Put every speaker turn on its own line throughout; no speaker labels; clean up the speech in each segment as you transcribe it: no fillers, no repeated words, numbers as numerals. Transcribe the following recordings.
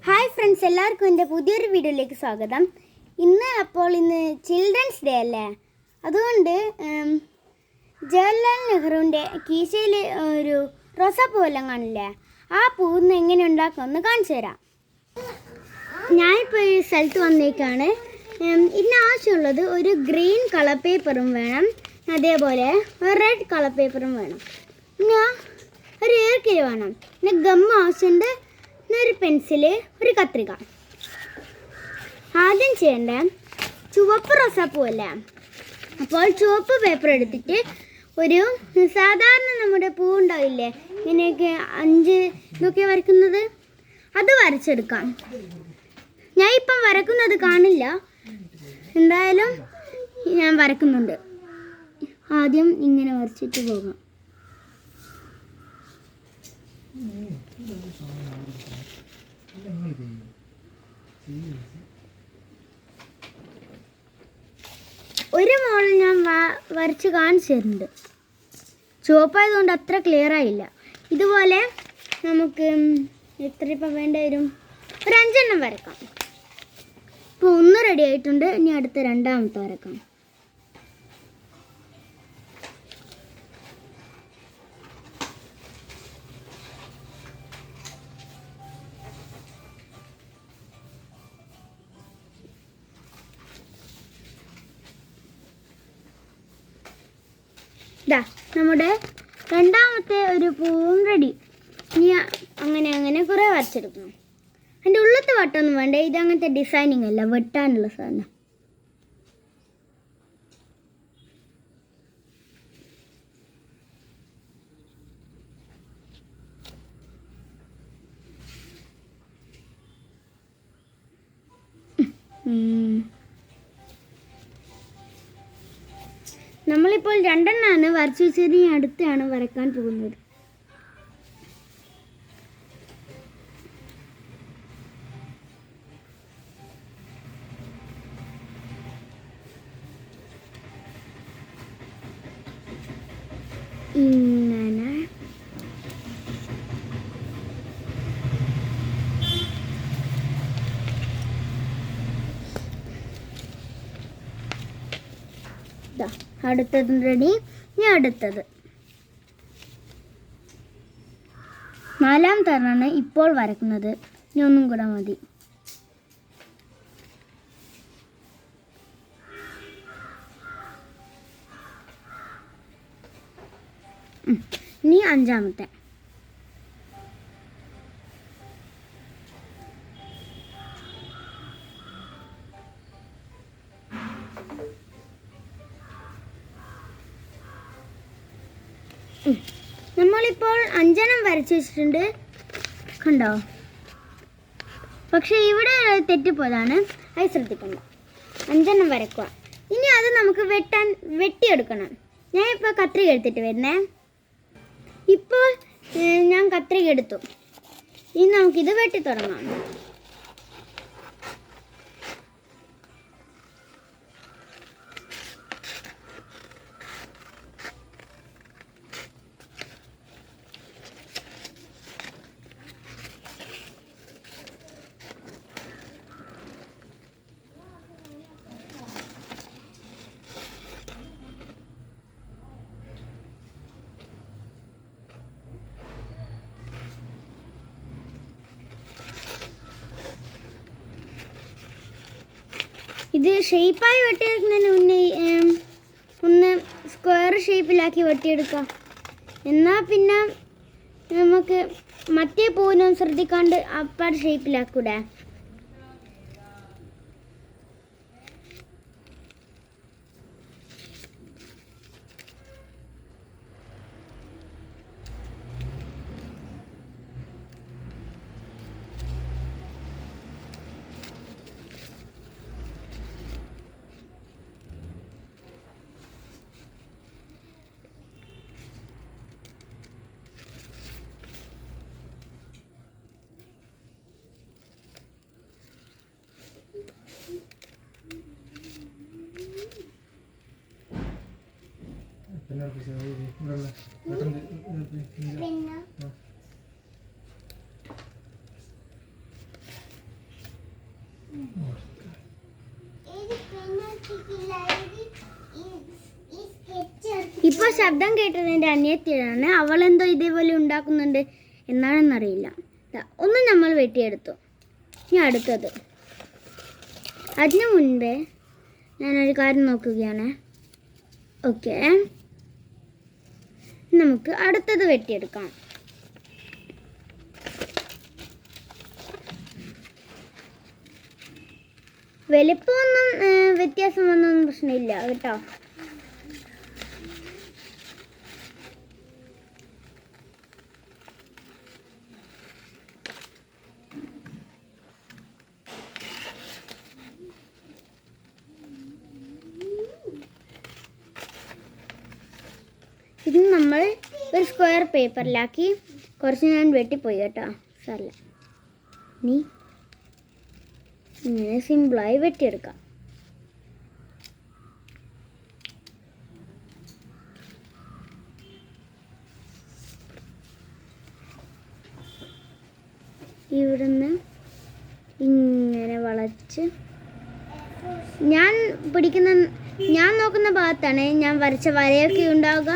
Hi friends, എല്ലാവർക്കും എൻ്റെ പുതിയൊരു വീഡിയോയിലേക്ക് സ്വാഗതം. ഇന്ന് ചിൽഡ്രൻസ് ഡേ അല്ലേ, അതുകൊണ്ട് ജവഹർലാൽ നെഹ്റുവിൻ്റെ കീശയിൽ ഒരു റോസാപ്പൂ എല്ലാം കാണില്ലേ, ആ പൂവിന്ന് എങ്ങനെ ഉണ്ടാക്കുമെന്ന് കാണിച്ചു തരാം. ഞാനിപ്പോൾ ഈ സ്ഥലത്ത് വന്നേക്കാണ്. ഇതിന് ആവശ്യമുള്ളത് ഒരു ഗ്രീൻ കളർ പേപ്പറും വേണം, അതേപോലെ ഒരു റെഡ് കളർ പേപ്പറും വേണം, പിന്നെ ഒരു ഏർക്കിൽ വേണം, പിന്നെ ഗം ആവശ്യമുണ്ട്, ഒരു പെൻസില്, ഒരു കത്രിക. ആദ്യം ചെയ്യേണ്ട ചുവപ്പ് റോസാപ്പൂ അല്ലേ, അപ്പോൾ ചുവപ്പ് പേപ്പർ എടുത്തിട്ട് ഒരു സാധാരണ നമ്മുടെ പൂ ഉണ്ടാവില്ലേ, ഇങ്ങനെയൊക്കെ 5 ഇതൊക്കെ വരയ്ക്കുന്നത്, അത് വരച്ചെടുക്കാം. ഞാൻ ഇപ്പം വരക്കുന്നത് കാണില്ല, എന്തായാലും ഞാൻ വരക്കുന്നുണ്ട്. ആദ്യം ഇങ്ങനെ വരച്ചിട്ട് പോകാം. ഒരു മോഡൽ ഞാൻ വരച്ച് കാണിച്ചു തരുന്നുണ്ട്. ചുവപ്പായതുകൊണ്ട് അത്ര ക്ലിയർ ആയില്ല. ഇതുപോലെ നമുക്ക് എത്ര ഇപ്പം വേണ്ടി വരും, ഒരു 5 എണ്ണം വരക്കാം. ഇപ്പോൾ 1 റെഡി ആയിട്ടുണ്ട്, ഇനി അടുത്ത രണ്ടാമത്തെ വരക്കാം. നമ്മുടെ രണ്ടാമത്തെ ഒരു പൂവും റെഡി. ഇനി അങ്ങനെ കുറേ വരച്ചെടുക്കണം. അതിൻ്റെ ഉള്ളത്തെ വട്ടമൊന്നും വേണ്ട, ഇത് അങ്ങനത്തെ ഡിസൈനിങ് അല്ല, വെട്ടാനുള്ള സാധനം. നമ്മളിപ്പോൾ 2 എണ്ണമാണ് വരച്ചു വെച്ചത്, അടുത്താണ് വരക്കാൻ പോകുന്നത്. ഇങ്ങനെ അടുത്തത് റെഡി. ഇനി അടുത്തത് 4ാമതാണ് ഇപ്പോൾ വരക്കുന്നത്. ഇനി ഒന്നും കൂടെ മതി. ഇനി 5ാമത്തെ. നമ്മളിപ്പോൾ 5 എണ്ണം വരച്ചു വെച്ചിട്ടുണ്ട്, കണ്ടോ? പക്ഷേ ഇവിടെ തെറ്റിപ്പോയതാണ്, അത് ശ്രദ്ധിക്കണ്ട. 5 എണ്ണം വരക്കുക. ഇനി അത് നമുക്ക് വെട്ടിയെടുക്കണം. ഞാൻ ഇപ്പോൾ കത്രിക എടുത്തിട്ട് വരുന്നേ. ഇപ്പോൾ ഞാൻ കത്രിക എടുത്തു. ഇനി നമുക്കിത് വെട്ടി തുടങ്ങാം. ഇത് ഷേപ്പായി വെട്ടിയെടുക്കുന്നതിന് മുന്നേ ഒന്ന് സ്ക്വയർ ഷേപ്പിലാക്കി വെട്ടിയെടുക്കാം. എന്നാൽ പിന്നെ നമുക്ക് മറ്റേ പൂവിനും ശ്രദ്ധിക്കാണ്ട് അപ്പാട് ഷേപ്പിലാക്കൂടെ. ഇപ്പൊ ശബ്ദം കേട്ടത് എൻ്റെ അനിയത്തിയാണ്. അവളെന്തോ ഇതേപോലെ ഉണ്ടാക്കുന്നുണ്ട് എന്നാണെന്നറിയില്ല. ഒന്ന് നമ്മൾ വെട്ടിയെടുത്തു. ഇനി അടുത്തത്. അതിനു മുൻപേ ഞാനൊരു കാര്യം നോക്കുകയാണ്. ഓക്കെ, നമുക്ക് അടുത്തത് വെട്ടിയെടുക്കാം. വലിപ്പമൊന്നും വ്യത്യാസം വന്നൊന്നും പ്രശ്നമില്ല കേട്ടോ. ഇത് നമ്മൾ ഒരു സ്ക്വയർ പേപ്പറിലാക്കി കുറച്ച് ഞാൻ വെട്ടിപ്പോയി കേട്ടോ. സാരമില്ല, നീ ഇങ്ങനെ സിമ്പിളായി വെട്ടിയെടുക്കാം. ഇവിടുന്ന് ഇങ്ങനെ വളച്ച് ഞാൻ നോക്കുന്ന ഭാഗത്താണ് ഞാൻ വരച്ച വരയൊക്കെ ഉണ്ടാവുക.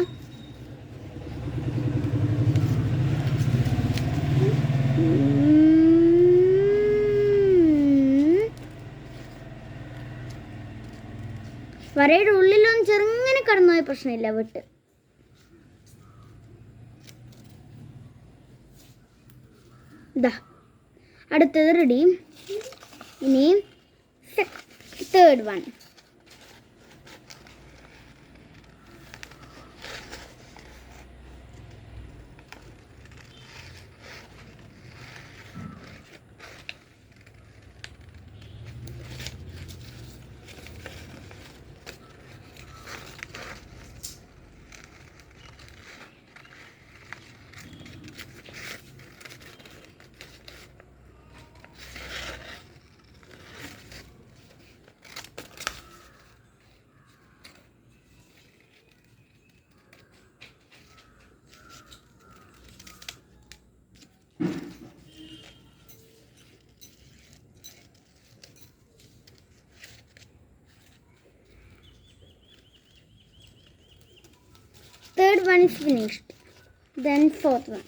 വരയുടെ ഉള്ളിലൊന്നും ചെറുങ്ങനെ കടന്നുപോയ പ്രശ്നമില്ല. വിട്ട് ഇതാ അടുത്തത് റെഡി. ഇനി third one. Third one is finished. Then fourth one.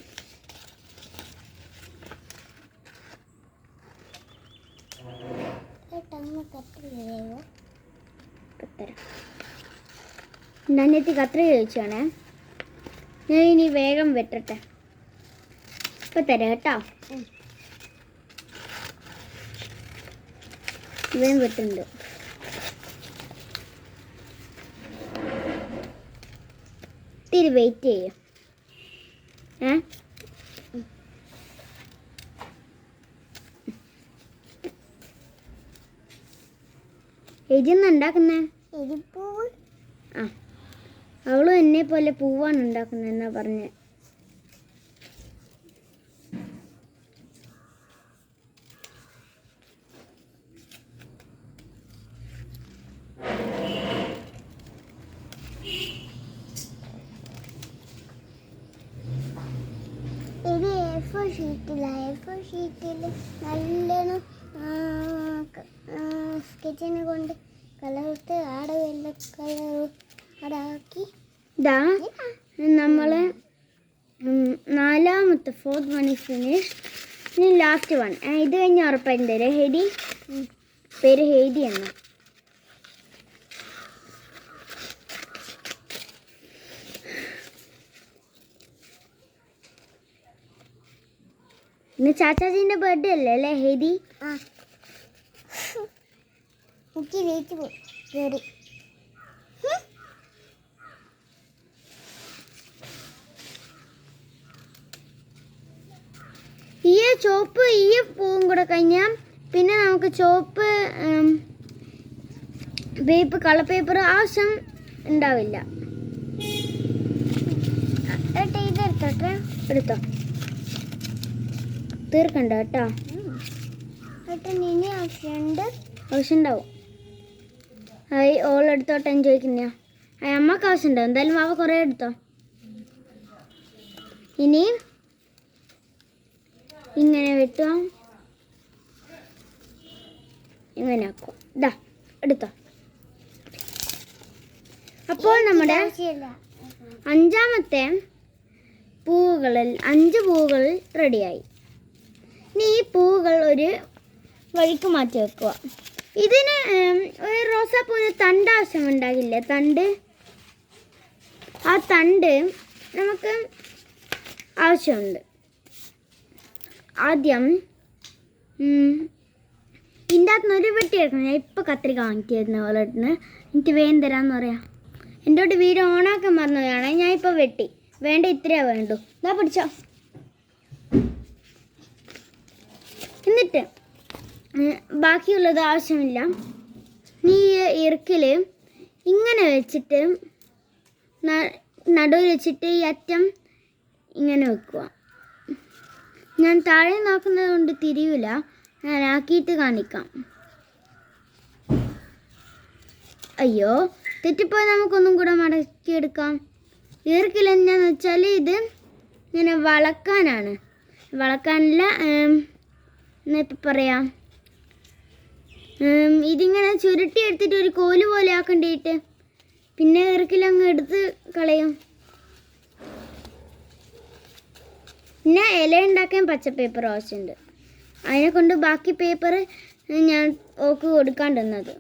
നന്നേത്തി കത്രി ചോദിച്ചാണേ. ഞാൻ ഇനി വേഗം വെട്ടട്ടെ. ഇപ്പം തരാം കേട്ടോ. വേഗം വെട്ടുണ്ട്. ഇത്തിരി വെയിറ്റ് ചെയ്യും. എരിയൊന്നും ഉണ്ടാക്കുന്നേ? ആ, അവളും എന്നെ പോലെ പൂവാണ് ഉണ്ടാക്കുന്നത് എന്നാ പറഞ്ഞേ.
ഇത് ഷീറ്റിൽ നല്ലോണം സ്കെച്ചിനെ കൊണ്ട് കളറിട്ട് ആടെ വെള്ള കളർ അടാക്കി.
ഇതാ നമ്മള് നാലാമത്തെ ഫോർത്ത് വൺ ഈസ് ഫിനിഷ്. ഇനി ലാസ്റ്റ് വൺ. ഇത് കഴിഞ്ഞ് ഉറപ്പായിട്ടും തരാം. ഹെഡി, പേര് ഹെയ്ഡി എന്നാ. ഇന്ന് ചാച്ചാജീൻ്റെ ബർത്ത്ഡേ അല്ലേ ഹെയ്ഡി?
എനിക്ക് ലേറ്റ് പോയി കയറി.
ഈ ചോപ്പ് ഈ പൂവും കൂടെ കഴിഞ്ഞാൽ പിന്നെ നമുക്ക് ചോപ്പ് കളർ പേപ്പർ ആവശ്യം ഉണ്ടാവില്ല.
ഇതെടുത്തോട്ടെ.
എടുത്തോ, തീർക്കണ്ട കേട്ടോ.
ഇനി
ആവശ്യമുണ്ടാവും. ഓൾ എടുത്തോട്ടെ ചോദിക്കുന്ന അമ്മക്ക് ആവശ്യമുണ്ടാവും. എന്തായാലും അവ കുറേ എടുത്തോ. ഇനി ഇങ്ങനെ വെട്ടുക. ഇങ്ങനെ ആക്കും. ഇതാ എടുത്തോ. അപ്പോൾ നമ്മുടെ
ആവശ്യമില്ല.
അഞ്ചാമത്തെ പൂവുകളിൽ 5 പൂവുകൾ റെഡിയായി. ഇനി ഈ പൂവുകൾ ഒരു വഴിക്ക് മാറ്റി വെക്കുക. ഇതിന് ഒരു റോസാപ്പൂവിന് തണ്ട് ആവശ്യമുണ്ടാകില്ലേ? തണ്ട്, ആ തണ്ട് നമുക്ക് ആവശ്യമുണ്ട്. ആദ്യം ഇതിൻ്റെ അകത്തുനിന്ന് ഒരു വെട്ടി എടുക്കണം. ഞാൻ ഇപ്പോൾ കത്രിക വാങ്ങിക്കായിരുന്നു പോലെ എനിക്ക് വേഗം തരാമെന്ന് പറയാം. എൻ്റെ തൊട്ട് വീഡിയോ ഓണാക്കാൻ മറന്നതാണ്. ഞാൻ ഇപ്പോൾ വെട്ടി. വേണ്ട ഇത്രയേ വേണ്ടൂ. ഇതാ പിടിച്ചോ. എന്നിട്ട് ബാക്കിയുള്ളത് ആവശ്യമില്ല. നീ ഇറുക്കിൽ ഇങ്ങനെ വെച്ചിട്ട് നടുവിൽ വെച്ചിട്ട് ഈ അറ്റം ഇങ്ങനെ വെക്കുക. ഞാൻ താഴെ നോക്കുന്നത് കൊണ്ട് തിരിയില്ല. ഞാൻ ആക്കിയിട്ട് കാണിക്കാം. അയ്യോ തെറ്റിപ്പോയി. നമുക്കൊന്നും കൂടെ മടക്കിയെടുക്കാം. ഈർക്കിൽ എന്താണെന്ന് വെച്ചാൽ ഇത് ഇങ്ങനെ വളക്കാനാണ്. വളക്കാനല്ല, എന്നിപ്പോൾ പറയാം, ഇതിങ്ങനെ ചുരുട്ടി എടുത്തിട്ട് ഒരു കോല് പോലെ ആക്കേണ്ടിയിട്ട് പിന്നെ ഈർക്കിലങ്ങ് എടുത്ത് കളയും. പിന്നെ ഇല ഉണ്ടാക്കാൻ പച്ച പേപ്പർ ആവശ്യമുണ്ട്. അതിനെ കൊണ്ട് ബാക്കി പേപ്പർ ഞാൻ ഓക്ക് കൊടുക്കാണ്ടിരുന്നത്.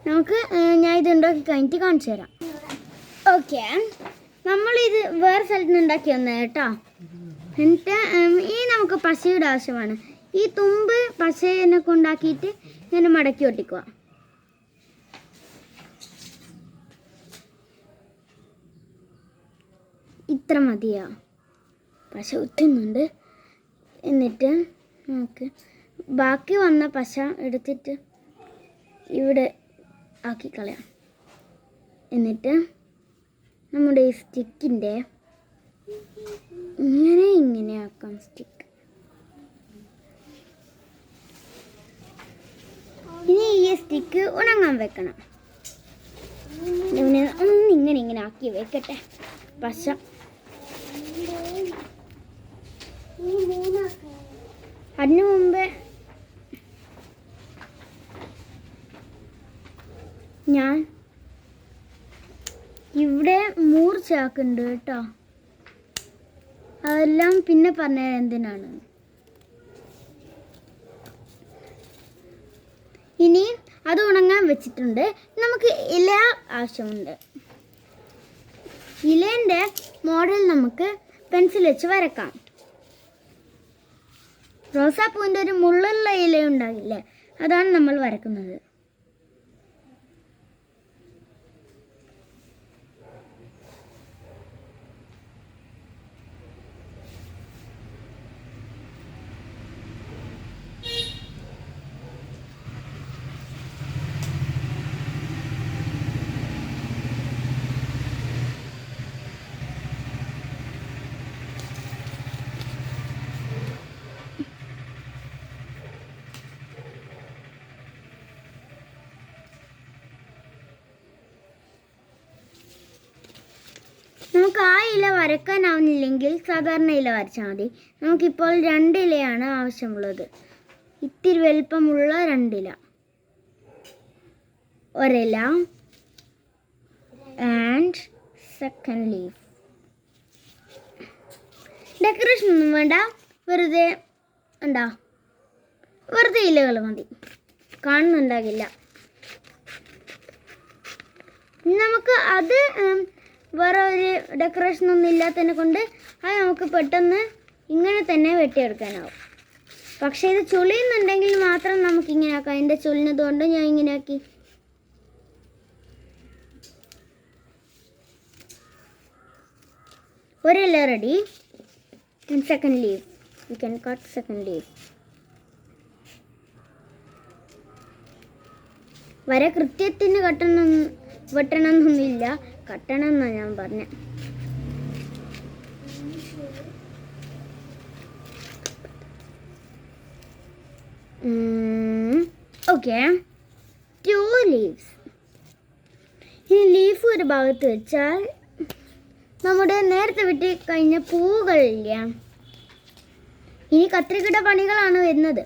നമുക്ക് ഞാൻ ഇത് ഉണ്ടാക്കി കഴിഞ്ഞിട്ട് കാണിച്ചു തരാം. ഓക്കെ, നമ്മളിത് വേറെ സ്ഥലത്ത് നിന്ന് ഉണ്ടാക്കി വന്നത് കേട്ടോ. എന്നിട്ട് ഈ നമുക്ക് പശയുടെ ആവശ്യമാണ്. ഈ തുമ്പ് പശയെ കൊണ്ടാക്കിയിട്ട് ഇങ്ങനെ മടക്കി ഒട്ടിക്കുക. ഇത്ര മതിയാ. പശ ഒറ്റുന്നുണ്ട്. എന്നിട്ട് നമുക്ക് ബാക്കി വന്ന പശ എടുത്തിട്ട് ഇവിടെ ആക്കി കളയാം. എന്നിട്ട് നമ്മുടെ ഈ സ്റ്റിക്കിൻ്റെ ഇങ്ങനെ ആക്കാം. സ്റ്റിക്ക് ഇനി ഈ സ്റ്റിക്ക് ഉണങ്ങാൻ വെക്കണം. ഇങ്ങനെ ആക്കി വെക്കട്ടെ പശ. അതിനു മുമ്പ് ഞാൻ ഇവിടെ മൂർച്ചയാക്കുന്നുണ്ട് കേട്ടോ. അതെല്ലാം പിന്നെ പറഞ്ഞുതരാം എന്തിനാണ്. ഇനി അത് ഉണങ്ങാൻ വെച്ചിട്ടുണ്ട്. നമുക്ക് ഇല ആവശ്യമുണ്ട്. ഇലേൻ്റെ മോഡൽ നമുക്ക് പെൻസിൽ വെച്ച് വരക്കാം. റോസാപ്പൂവിൻ്റെ ഒരു മുള്ളുള്ള ഇല ഉണ്ടാകില്ലേ, അതാണ് നമ്മൾ വരക്കുന്നത്. നമുക്ക് ആ ഇല വരക്കാനാവുന്നില്ലെങ്കിൽ സാധാരണ ഇല വരച്ചാൽ മതി. നമുക്കിപ്പോൾ 2 ഇലയാണ് ആവശ്യമുള്ളത്. ഇത്തിരി വലുപ്പമുള്ള 2 ഇല. ഒരില ആൻഡ് സെക്കൻഡ് ലീഫ്. ഡെക്കറേഷൻ ഒന്നും വേണ്ട, വെറുതെ വെറുതെ ഇലകൾ മതി. കാണുന്നുണ്ടാകില്ല. നമുക്ക് അത് വേറെ ഒരു ഡെക്കറേഷൻ ഒന്നും ഇല്ലാത്തതിനെ കൊണ്ട് അത് നമുക്ക് പെട്ടെന്ന് ഇങ്ങനെ തന്നെ വെട്ടിയെടുക്കാനാവും. പക്ഷേ ഇത് ചുളിയുന്നുണ്ടെങ്കിൽ മാത്രം നമുക്ക് ഇങ്ങനെ ആക്കാം. എൻ്റെ ചുളിഞ്ഞത് കൊണ്ട് ഞാൻ ഇങ്ങനെ ആക്കി. ഒരില ready. Second leaf. You can cut second leaf. വര കൃത്യത്തിന് വെട്ടണമെന്നൊന്നുമില്ല, കട്ടണം എന്നാണ് ഞാൻ പറഞ്ഞത്. Okay, 2 leaves. ഈ ലീഫ് ഒരു ഭാഗത്ത് വെച്ചാൽ നമ്മുടെ നേരത്തെ വെട്ടി കഴിഞ്ഞ പൂവുകളില്ല. ഇനി കത്രിക്കയുടെ പണികളാണ് വരുന്നത്.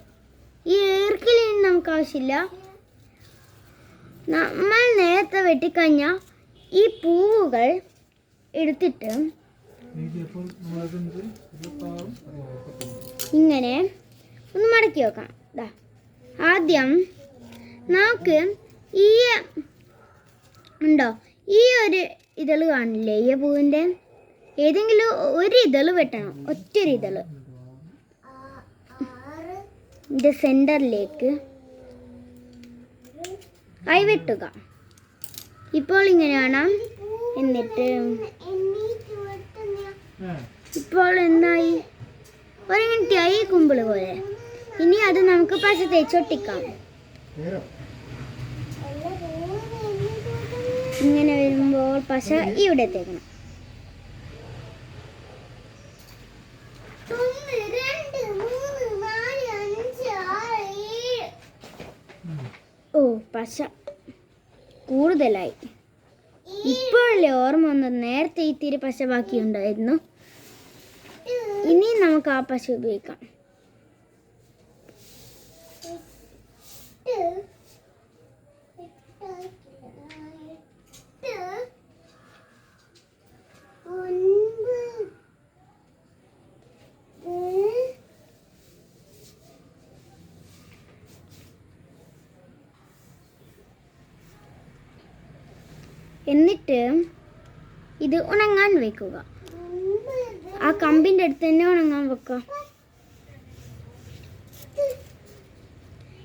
ഈ ഈർക്കിൽ നമുക്ക് ആവശ്യമില്ല. നമ്മൾ നേരത്തെ വെട്ടിക്കഴിഞ്ഞ ഈ പൂവുകൾ എടുത്തിട്ട് ഇങ്ങനെ ഒന്ന് മടക്കി വെക്കാം. ആദ്യം നമുക്ക് ഈ ഉണ്ടോ ഈ ഒരു ഇതള് കാണില്ലേ, ഈ പൂവിൻ്റെ ഏതെങ്കിലും ഒരു ഇതള് വെട്ടണം. ഒറ്റൊരു ഇതള് ഇതിൻ്റെ സെൻറ്ററിലേക്ക് ആയി വെട്ടുക. ഇപ്പോൾ ഇങ്ങനെ കാണാം. എന്നിട്ട് ഇപ്പോൾ എന്തായി, ഒരിങ്ങനെയായി കുമ്പിള് പോലെ. ഇനി അത് നമുക്ക് പശ തേച്ചൊട്ടിക്കാം. ഇങ്ങനെ വരുമ്പോൾ പശ ഇവിടെ തേക്കണം.
1 2 3 4 5 6 7.
ഓ, പശ കൂടുതലായി. ഇപ്പോഴല്ലേ ഓർമ്മ വന്നത്, നേരത്തെ ഇത്തിരി പശ ബാക്കിയുണ്ടായിരുന്നു. ഇനി നമുക്ക് ആ പശ ഉപയോഗിക്കാം. എന്നിട്ട് ഇത് ഉണങ്ങാൻ വെക്കുക. ആ കമ്പിൻ്റെ അടുത്ത് തന്നെ ഉണങ്ങാൻ വെക്കുക.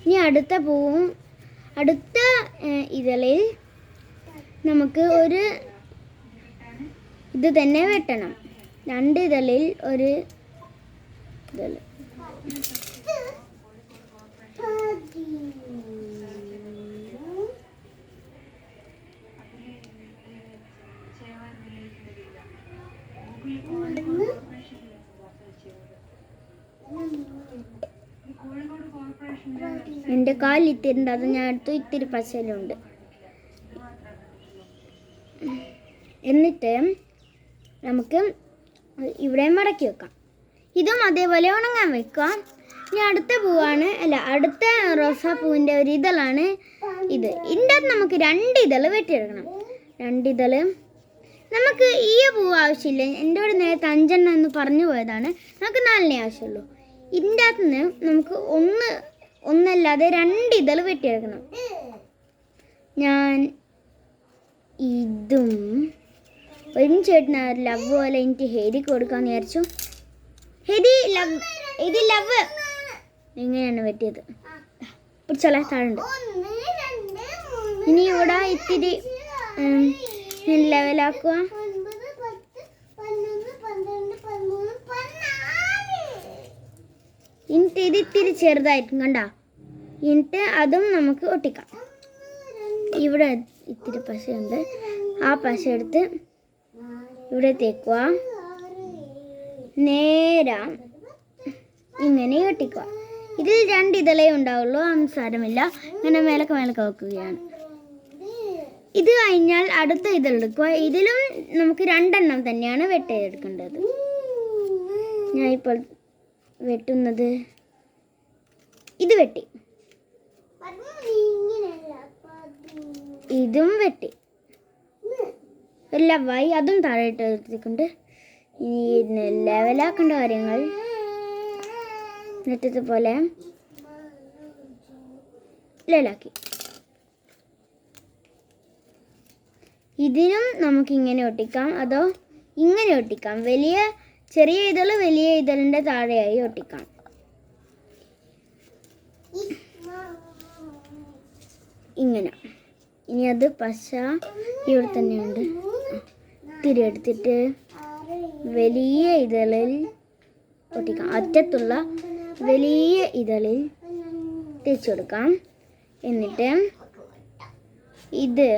ഇനി അടുത്ത പൂവും അടുത്ത ഇതളിൽ നമുക്ക് ഒരു ഇത് തന്നെ വെട്ടണം. 2 ഇതളിൽ ഒരു ഇതള്. എൻ്റെ കാലിൽ ഇത്തിരിണ്ട്, അത് ഞാൻ എടുത്തു. ഇത്തിരി പശയിലുണ്ട്. എന്നിട്ട് നമുക്ക് ഇവിടെ മടക്കി വെക്കാം. ഇതും അതേപോലെ ഉണങ്ങാൻ വെക്കുക. ഇനി അടുത്ത പൂവാണ്, അടുത്ത റോസാപ്പൂവിൻ്റെ ഒരു ഇതളാണ് ഇത്. ഇതിൻ്റെ അകത്ത് നമുക്ക് 2 ഇതള് വെട്ടിയെടുക്കണം. 2 ഇതള് നമുക്ക് ഈ പൂവ് ആവശ്യമില്ല. എൻ്റെ ഇവിടെ നേരത്തെ 5 എണ്ണം എന്ന് പറഞ്ഞു പോയതാണ്. നമുക്ക് 4 ആവശ്യമുള്ളൂ. ഇതിൻ്റെ അകത്ത് നിന്ന് നമുക്ക് ഒന്നല്ലാതെ 2 ഇതള് വെട്ടിയെടുക്കണം. ഞാൻ ഇതും ഒരു ചേട്ടന് ലവ് പോലെ എനിക്ക് ഹെരിക്ക് കൊടുക്കാമെന്ന് വിചാരിച്ചു. ഇത് ലവ് എങ്ങനെയാണ് വെട്ടിയത് പിടിച്ചോളാ താഴുണ്ട്. ഇനി ഇവിടെ ഇത്തിരി ലെവലാക്കുക. എന്നിട്ട് ഇത് ഇത്തിരി ചെറുതായിട്ടും കണ്ട. എന്നിട്ട് അതും നമുക്ക് ഒട്ടിക്കാം. ഇവിടെ ഇത്തിരി പശയുണ്ട്. ആ പശ എടുത്ത് ഇവിടെ തേക്കുക. നേരെ ഇങ്ങനെ ഒട്ടിക്കുക. ഇതിൽ 2 ഇതളേ ഉണ്ടാവുള്ളൂ. സാരമില്ല. ഇങ്ങനെ മേലക്ക് വെക്കുകയാണ്. ഇത് കഴിഞ്ഞാൽ അടുത്ത ഇതെടുക്കുക. ഇതിലും നമുക്ക് 2 എണ്ണം തന്നെയാണ് വെട്ടിയെടുക്കേണ്ടത്. ഞാൻ ഇപ്പോൾ വെട്ടുന്നത് ഇത് വെട്ടി, ഇതും വെട്ടി ലവായി. അതും താഴെ ഇട്ട് എടുത്തിട്ടുണ്ട്. ഇനി ലെവലാക്കേണ്ട കാര്യങ്ങൾ നേരത്തെ പോലെ ലെവലാക്കി. ഇതിനും നമുക്കിങ്ങനെ ഒട്ടിക്കാം, അതോ ഇങ്ങനെ ഒട്ടിക്കാം. ചെറിയ ഇതള് വലിയ ഇതളിൻ്റെ താഴെയായി ഒട്ടിക്കാം. ഇങ്ങനെ. ഇനി അത് പശ ഇവിടെ തന്നെയുണ്ട്. ഇത്തിരി എടുത്തിട്ട് വലിയ ഇതളിൽ ഒട്ടിക്കാം. അറ്റത്തുള്ള വലിയ ഇതളിൽ തേച്ച് കൊടുക്കാം. എന്നിട്ട് ഇത്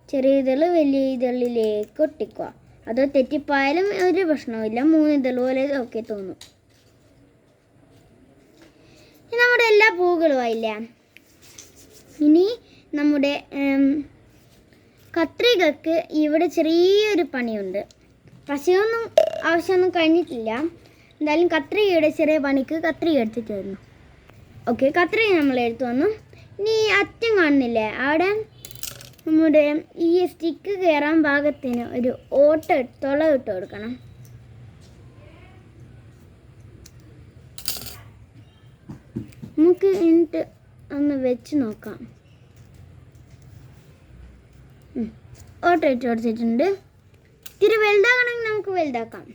ചെറിയ ഇതള് വലിയ ഇതളിലേക്ക് ഒട്ടിക്കുക. അതോ തെറ്റിപ്പായാലും ഒരു പ്രശ്നവുമില്ല. 3 ഇതള് പോലെ ഒക്കെ തോന്നും. നമ്മുടെ എല്ലാ പൂക്കളും ആയില്ല. ഇനി നമ്മുടെ കത്രികക്ക് ഇവിടെ ചെറിയൊരു പണിയുണ്ട്. പശയൊന്നും ആവശ്യമൊന്നും കഴിഞ്ഞിട്ടില്ല. എന്തായാലും കത്രികയുടെ ചെറിയ പണിക്ക് കത്രിക എടുത്തിട്ട് വരുന്നു. ഓക്കെ, കത്രിക നമ്മൾ എടുത്തു വന്നു. ഇനി അറ്റം കാണുന്നില്ലേ, അവിടെ നമ്മുടെ ഈ സ്റ്റിക്ക് കയറാൻ പാകത്തിന് ഒരു തുള ഇട്ട് കൊടുക്കണം. നമുക്ക് എന്നിട്ട് ഒന്ന് വെച്ച് നോക്കാം. ഓട്ട ഇട്ട് കൊടുത്തിട്ടുണ്ട്. ഇത്തിരി വലുതാകണമെങ്കിൽ നമുക്ക് വലുതാക്കാം.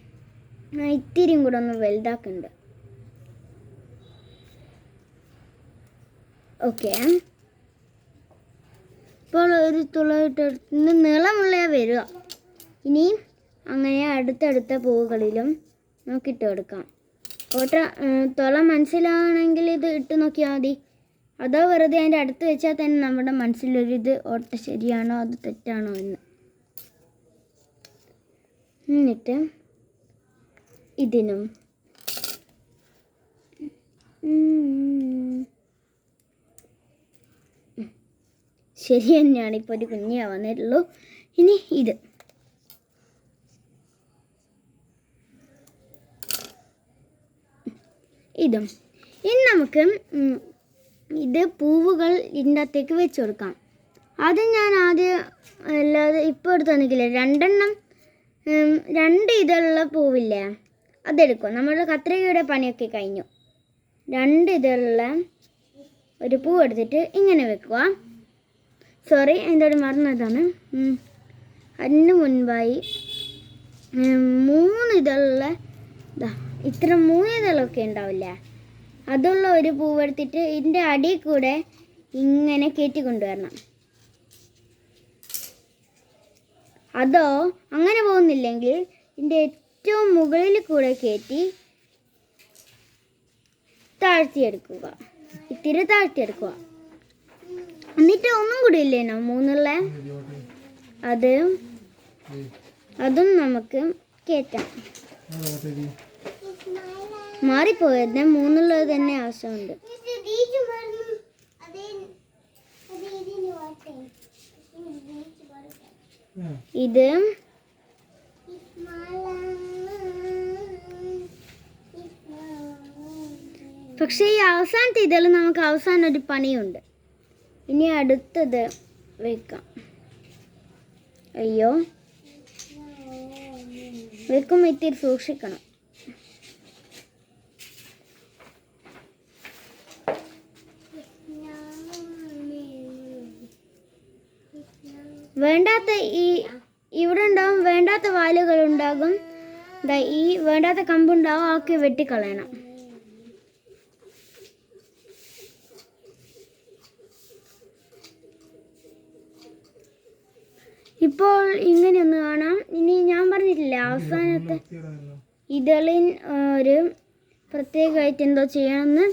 ഇത്തിരിയും കൂടെ ഒന്ന് വലുതാക്കുന്നുണ്ട്. ഓക്കെ, ഇപ്പോൾ ഒരു തുള ഇട്ടെടുത്ത് നീളമുള്ള വരിക. ഇനി അങ്ങനെ അടുത്തടുത്ത പൂവുകളിലും നമുക്കിട്ട് കൊടുക്കാം. തുള മനസ്സിലാവണമെങ്കിൽ ഇത് ഇട്ട് നോക്കിയാൽ മതി. അതോ വെറുതെ അതിൻ്റെ അടുത്ത് വെച്ചാൽ തന്നെ നമ്മുടെ മനസ്സിലൊരിത് ഓട്ട ശരിയാണോ അത് തെറ്റാണോ എന്ന്. എന്നിട്ട് ഇതിനും ശരി തന്നെയാണ്. ഇപ്പോൾ ഒരു കുഞ്ഞാ വന്നിട്ടുള്ളൂ. ഇനി ഇതും ഇനി നമുക്ക് ഇത് പൂവുകൾ ഇതിൻ്റെ അകത്തേക്ക് വെച്ച് കൊടുക്കാം. ആദ്യം അല്ലാതെ ഇപ്പോൾ എടുത്ത് തന്നിക്കില്ല, 2 ഇതുള്ള പൂവില്ലേ അതെടുക്കും. നമ്മുടെ കത്രികയുടെ പണിയൊക്കെ കഴിഞ്ഞു. 2 ഇതുള്ള ഒരു പൂ എടുത്തിട്ട് ഇങ്ങനെ വെക്കുക. സോറി, എൻ്റെ മറന്നതാണ്. അതിന് മുൻപായി 3 ഇതുള്ള ഇത്ര 3 ഇതളൊക്കെ ഉണ്ടാവില്ലേ, അതുള്ള ഒരു പൂവെടുത്തിട്ട് ഇതിൻ്റെ അടിയിൽ കൂടെ ഇങ്ങനെ കയറ്റി കൊണ്ടുവരണം. അതോ അങ്ങനെ പോകുന്നില്ലെങ്കിൽ ഇതിൻ്റെ ഏറ്റവും മുകളിൽ കൂടെ കയറ്റി താഴ്ത്തിയെടുക്കുക. ഇത്തിരി താഴ്ത്തിയെടുക്കുക. എന്നിട്ട് ഒന്നും കൂടി ഇല്ലേനോ 3 അതും നമുക്ക് കയറ്റാം. മാറിപ്പോയത് 3 തന്നെ ആവശ്യമുണ്ട്. ഇത് പക്ഷേ ഈ അവസാനത്തെ ഇതിൽ നമുക്ക് അവസാനം ഒരു പണിയുണ്ട്. ഇനി അടുത്തത് വെക്കാം. അയ്യോ, വെക്കുമ്പോൾ ഇത്തിരി സൂക്ഷിക്കണം. വേണ്ടാത്ത ഇവിടെ ഉണ്ടാവും, വേണ്ടാത്ത വാലുകൾ ഉണ്ടാകും. ഈ വേണ്ടാത്ത കമ്പുണ്ടാവും, ആക്കി വെട്ടിക്കളയണം. ഇപ്പോൾ ഇങ്ങനെയൊന്ന് കാണാം. ഇനി ഞാൻ പറഞ്ഞിട്ടില്ല അവസാനത്തെ ഇതളിൻ ഒരു പ്രത്യേകമായിട്ട് എന്തോ ചെയ്യണമെന്ന്.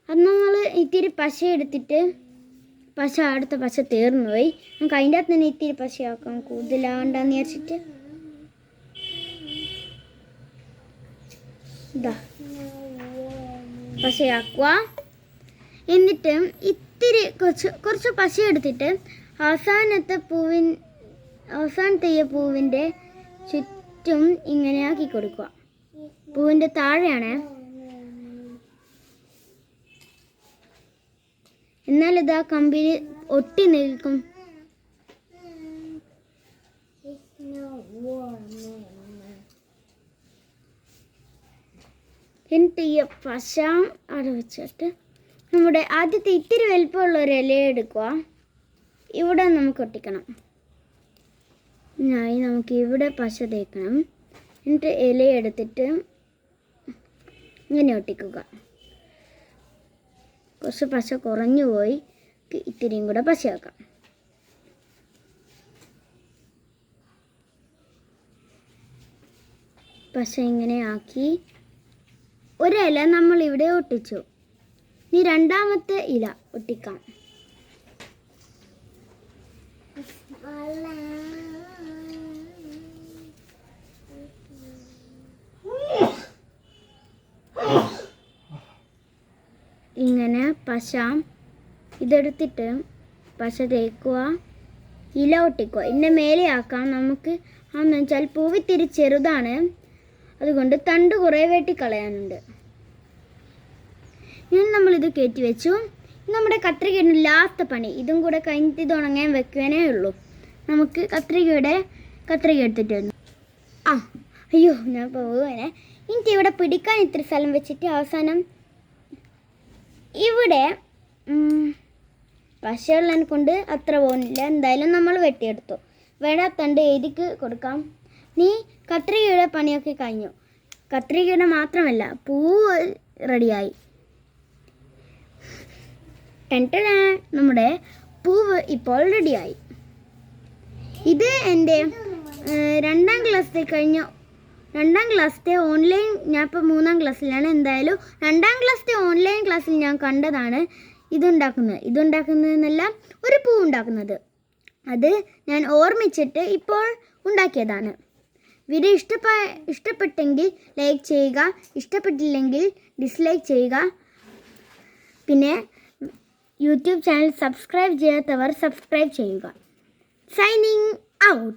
അത് നമ്മൾ ഇത്തിരി പശ എടുത്തിട്ട് അടുത്ത പശ തീർന്നു പോയി. നമുക്ക് അതിൻ്റെ അകത്ത് തന്നെ ഇത്തിരി പശയാക്കാം, കൂടുതലാണ്ടെന്ന് വിചാരിച്ചിട്ട്. പശയാക്കുക. എന്നിട്ട് ഇത്തിരി കുറച്ച് പശ എടുത്തിട്ട് അവസാനത്തെ പൂവിൻ്റെ ചുറ്റും ഇങ്ങനെ ആക്കി കൊടുക്കുക. പൂവിൻ്റെ താഴെയാണ്. എന്നാൽ ഇത് ആ കമ്പിൽ ഒട്ടി നിൽക്കും. എന്നിട്ട് ഈ പശ അവിടെ വെച്ചിട്ട് നമ്മുടെ ആദ്യത്തെ ഇത്തിരി വലിപ്പമുള്ള ഒരു ഇല എടുക്കുക. ഇവിടെ നമുക്ക് ഒട്ടിക്കണം. നമുക്ക് ഇവിടെ പശ തേക്കണം. എന്നിട്ട് ഇല എടുത്തിട്ട് ഇങ്ങനെ ഒട്ടിക്കുക. കുറച്ച് പശ കുറഞ്ഞു പോയി, ഇത്തിരിയും കൂടെ പശയാക്കാം. പശ ഇങ്ങനെ ആക്കി ഒരു ഇല നമ്മൾ ഇവിടെ ഒട്ടിച്ചു. ഇനി രണ്ടാമത്തെ ഇല ഒട്ടിക്കാം. ഇങ്ങനെ പശ ഇതെടുത്തിട്ട് പശ തേക്കുക. ഇല ഒട്ടിക്കുക. ഇതിൻ്റെ മേലെ ആക്കാം നമുക്ക്. ആണെന്ന് വെച്ചാൽ പൂവിത്തിരി ചെറുതാണ്, അതുകൊണ്ട് തണ്ട് കുറേ വെട്ടിക്കളയാനുണ്ട്. ഇനി നമ്മളിത് കയറ്റി വെച്ചു. നമ്മുടെ കത്രികയുടെ ലാസ്റ്റ് പണി. ഇതും കൂടെ കഴിഞ്ഞിട്ട് ഇത് ഉണങ്ങാൻ വെക്കുവാനേ ഉള്ളൂ. നമുക്ക് കത്രിക എടുത്തിട്ട് വന്നു. അയ്യോ ഞാൻ പോവുകയാണേ. എനിക്ക് ഇവിടെ പിടിക്കാൻ ഇത്ര സ്ഥലം വെച്ചിട്ട് അവസാനം ഇവിടെ പശയുള്ളതിനെ കൊണ്ട് അത്ര പോകുന്നില്ല. എന്തായാലും നമ്മൾ വെട്ടിയെടുത്തു. വേണ്ടാത്തണ്ട് എഴുതിക്ക് കൊടുക്കാം. നീ കത്രികയുടെ പണിയൊക്കെ കഴിഞ്ഞു. കത്രികയുടെ മാത്രമല്ല, പൂവ് റെഡിയായി. നമ്മുടെ പൂവ് ഇപ്പോൾ റെഡിയായി. ഇത് എൻ്റെ 2ാം ക്ലാസ്സിലെ ഓൺലൈൻ, ഞാൻ ഇപ്പോൾ 3ാം ക്ലാസ്സിലാണ്. എന്തായാലും 2ാം ക്ലാസ്സിലെ ഓൺലൈൻ ക്ലാസ്സിൽ ഞാൻ കണ്ടതാണ് ഇതുണ്ടാക്കുന്നതെന്നല്ല, ഒരു പൂ ഉണ്ടാക്കുന്നത്. അത് ഞാൻ ഓർമ്മിച്ചിട്ട് ഇപ്പോൾ ഉണ്ടാക്കിയതാണ്. വീഡിയോ ഇഷ്ടപ്പെട്ടെങ്കിൽ ലൈക്ക് ചെയ്യുക, ഇഷ്ടപ്പെട്ടില്ലെങ്കിൽ ഡിസ്ലൈക്ക് ചെയ്യുക. പിന്നെ യൂട്യൂബ് ചാനൽ സബ്സ്ക്രൈബ് ചെയ്യാത്തവർ സബ്സ്ക്രൈബ് ചെയ്യുക. Signing out.